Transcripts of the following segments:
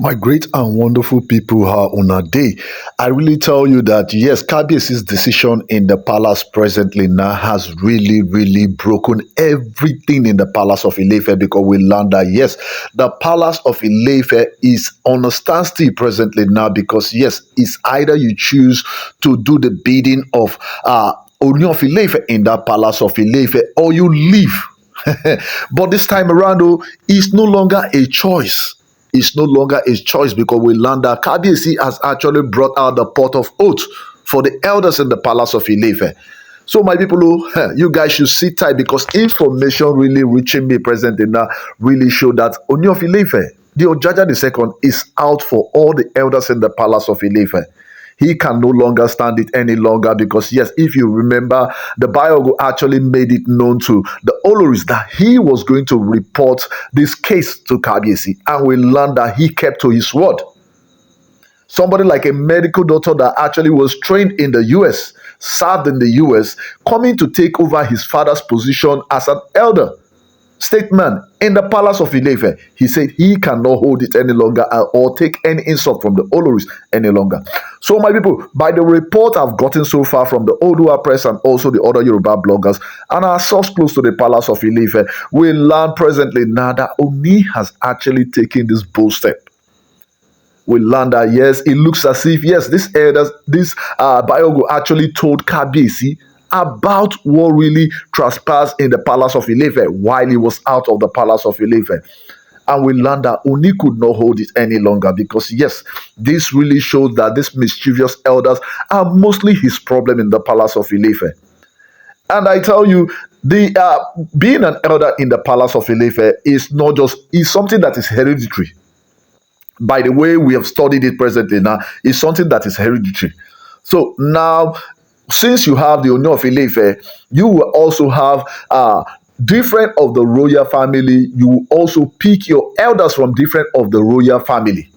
My great and wonderful people, how on a day. I really tell you that yes, Kabiesi's decision in the palace presently now has really broken everything in the palace of Ilefe because we learned that yes, the palace of Ilefe is on a standstill presently now because yes, it's either you choose to do the bidding of Ooni of Ilefe in that palace of Ilefe or you leave. But this time around, though, it's no longer a choice. It's no longer a choice because we learned that Kabiyesi has actually brought out the pot of oath for the elders in the palace of Ilefe. So, my people, you guys should sit tight because information really reaching me presently now really show that Ooni of Ilefe, the Ojaja II, is out for all the elders in the palace of Ilefe. He can no longer stand it any longer because, yes, if you remember, the Biogo actually made it known to the Oloris that he was going to report this case to Kabiyesi, and we learned that he kept to his word. Somebody like a medical doctor that actually was trained in the US, served in the US, coming to take over his father's position as an elder statesman in the palace of Ilefe. He said he cannot hold it any longer or take any insult from the Oloris any longer. So, my people, by the report I've gotten so far from the Oduwa press and also the other Yoruba bloggers and our source close to the palace of Ilefe, we learn presently now that Oni has actually taken this bold step. We learn that yes, it looks as if yes, this Biogo actually told Kabiyesi about what really transpired in the palace of Ilefe while he was out of the palace of Ilefe. And we learned that Oni could not hold it any longer because, yes, this really shows that these mischievous elders are mostly his problem in the palace of Ilefe. And I tell you, the being an elder in the palace of Ilefe is something that is hereditary. By the way, we have studied it presently now, it's something that is hereditary. So now, since you have the Ooni of Ife, you will also have different of the royal family. You will also pick your elders from different of the royal family.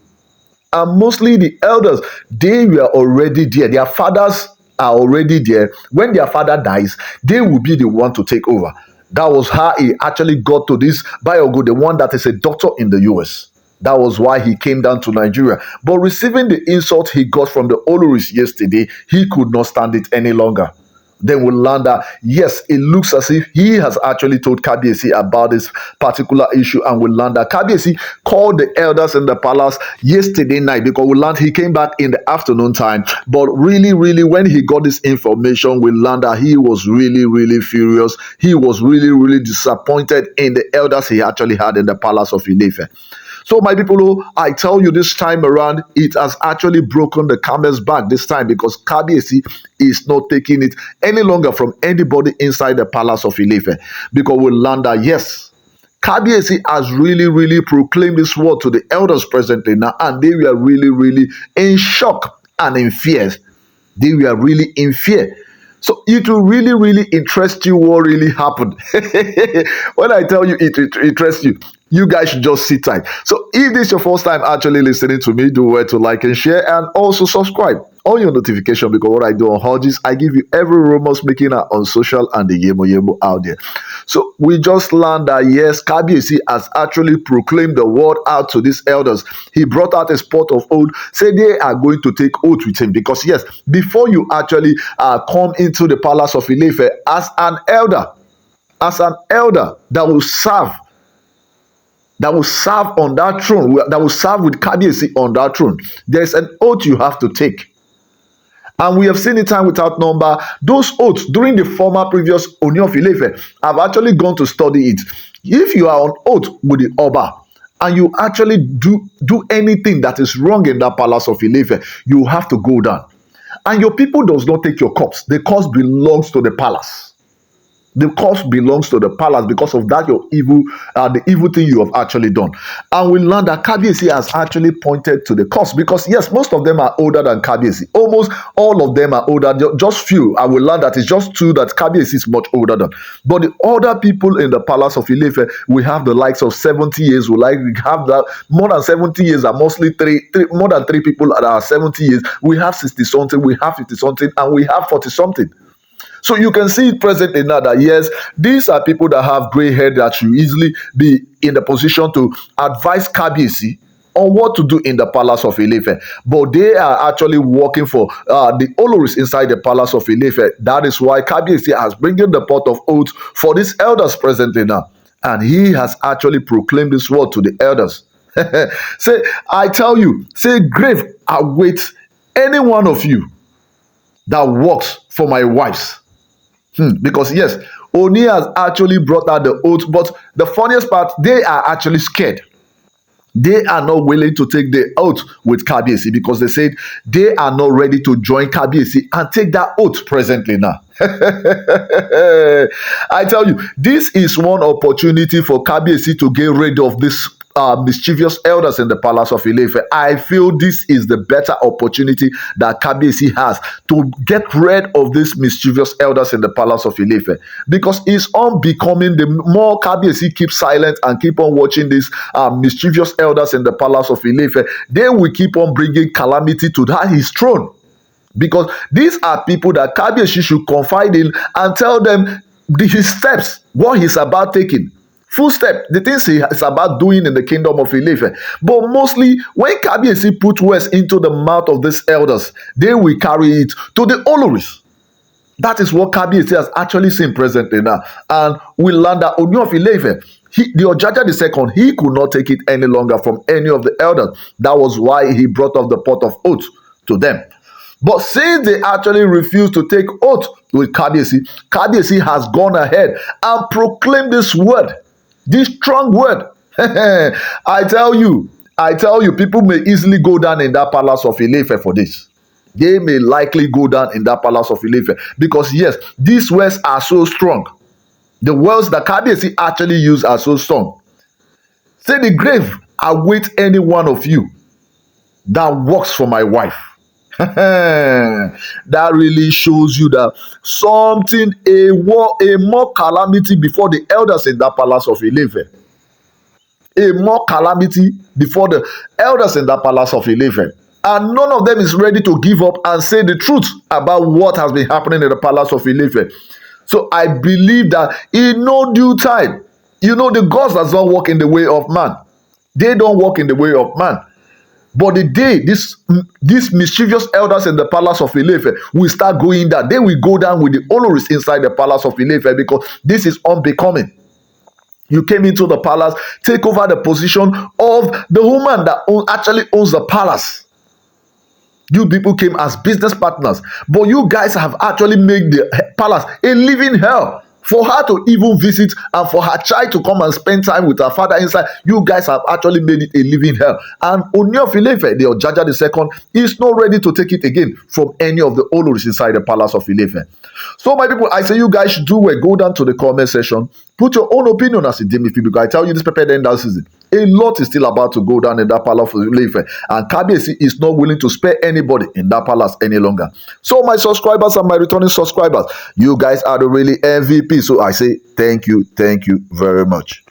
And mostly the elders, they were already there. Their fathers are already there. When their father dies, they will be the one to take over. That was how he actually got to this Biogo, the one that is a doctor in the US. That was why he came down to Nigeria. But receiving the insult he got from the Oloris yesterday, he could not stand it any longer. Then we learned that, yes, it looks as if he has actually told Kabiyesi about this particular issue. And we learned that Kabiyesi called the elders in the palace yesterday night because we learned he came back in the afternoon time. But really, when he got this information, we learned that he was really furious. He was really disappointed in the elders he actually had in the palace of Ilefe. So, my people, I tell you this time around, it has actually broken the camel's back this time because Kabiyesi is not taking it any longer from anybody inside the palace of Ilefe. Because we learned that, yes, Kabiyesi has really proclaimed this word to the elders presently now, and they were really in shock and in fear. They were really in fear. So it will really interest you what really happened. When I tell you it interests you, you guys should just sit tight. So if this is your first time actually listening to me, do well to like and share and also subscribe on your notification because what I do on Hodges, I give you every rumors making out on social and the yemo out there. So we just learned that yes, Kabiyesi has actually proclaimed the word out to these elders. He brought out a spot of oath, said they are going to take oath with him because yes, before you actually come into the palace of Ilefe as an elder that will serve on that throne, that will serve with Kabiyesi on that throne, there's an oath you have to take. And we have seen it time without number. Those oaths during the former previous Ooni of Ife, I've actually gone to study it. If you are on oath with the Oba and you actually do anything that is wrong in that palace of Ife, you have to go down. And your people does not take your corpse. The corpse belongs to the palace. The corpse belongs to the palace because of that the evil thing you have actually done. And we learned that Kabiyesi has actually pointed to the corpse because yes, most of them are older than Kabiyesi. Almost all of them are older. Just few. I will learn that it's just two that Kabiyesi is much older than. But the other people in the palace of Ilefe, we have the likes of 70 years. We have that more than 70 years are mostly more than three people that are 70 years. We have 60 something. We have 50 something, and we have 40 something. So you can see it presently now that yes, these are people that have gray hair that should easily be in the position to advise Kabiyesi on what to do in the palace of Ife. But they are actually working for the Oloris inside the palace of Ife. That is why Kabiyesi has bringing the pot of oath for these elders presently now. And he has actually proclaimed this word to the elders. Say, I tell you, say, grave awaits any one of you that works for my wives. Because yes, Oni has actually brought out the oath, but the funniest part, they are actually scared. They are not willing to take the oath with Kabiyesi because they said they are not ready to join Kabiyesi and take that oath presently now. I tell you, this is one opportunity for Kabiyesi to get rid of this mischievous elders in the palace of Ife. I feel this is the better opportunity that Kabiyesi has to get rid of these mischievous elders in the palace of Ife, because it's unbecoming. The more Kabiyesi keeps silent and keep on watching these mischievous elders in the palace of Ife, they will keep on bringing calamity to his throne. Because these are people that Kabiyesi should confide in and tell them his steps, what he's about taking. Full step, the things he is about doing in the kingdom of Ife. But mostly, when Kabiyesi put words into the mouth of these elders, they will carry it to the Oloris. That is what Kabiyesi has actually seen presently now. And we learn that Ooni of Ife, the Ojaja II, he could not take it any longer from any of the elders. That was why he brought up the pot of oath to them. But since they actually refused to take oath with Kabiyesi, Kabiyesi has gone ahead and proclaimed this word. This strong word. I tell you, people may easily go down in that palace of Ife for this. They may likely go down in that palace of Ife because yes, these words are so strong. The words that Kabiyesi actually use are so strong. Say, the grave awaits any one of you that works for my wife. That really shows you that something, a more calamity before the elders in that palace of Ife. A more calamity before the elders in that palace of Ife. And none of them is ready to give up and say the truth about what has been happening in the palace of Ife. So I believe that in no due time, the gods does not walk in the way of man. They don't walk in the way of man. But the day these mischievous elders in the palace of Ife will start going down, they will go down with the Oloris inside the palace of Ife, because this is unbecoming. You came into the palace, take over the position of the woman that actually owns the palace. You people came as business partners, but you guys have actually made the palace a living hell. For her to even visit and for her child to come and spend time with her father inside, you guys have actually made it a living hell. And Ooni of Ife, the Ojaja II, is not ready to take it again from any of the Oloris inside the palace of Ife. So my people, I say you guys should do well. Go down to the comment section. Put your own opinion as a Demi, because I tell you this pepper then that season. A lot is still about to go down in that palace of Ife, and Kabiyesi is not willing to spare anybody in that palace any longer. So my subscribers and my returning subscribers, you guys are the really MVP. So I say thank you very much.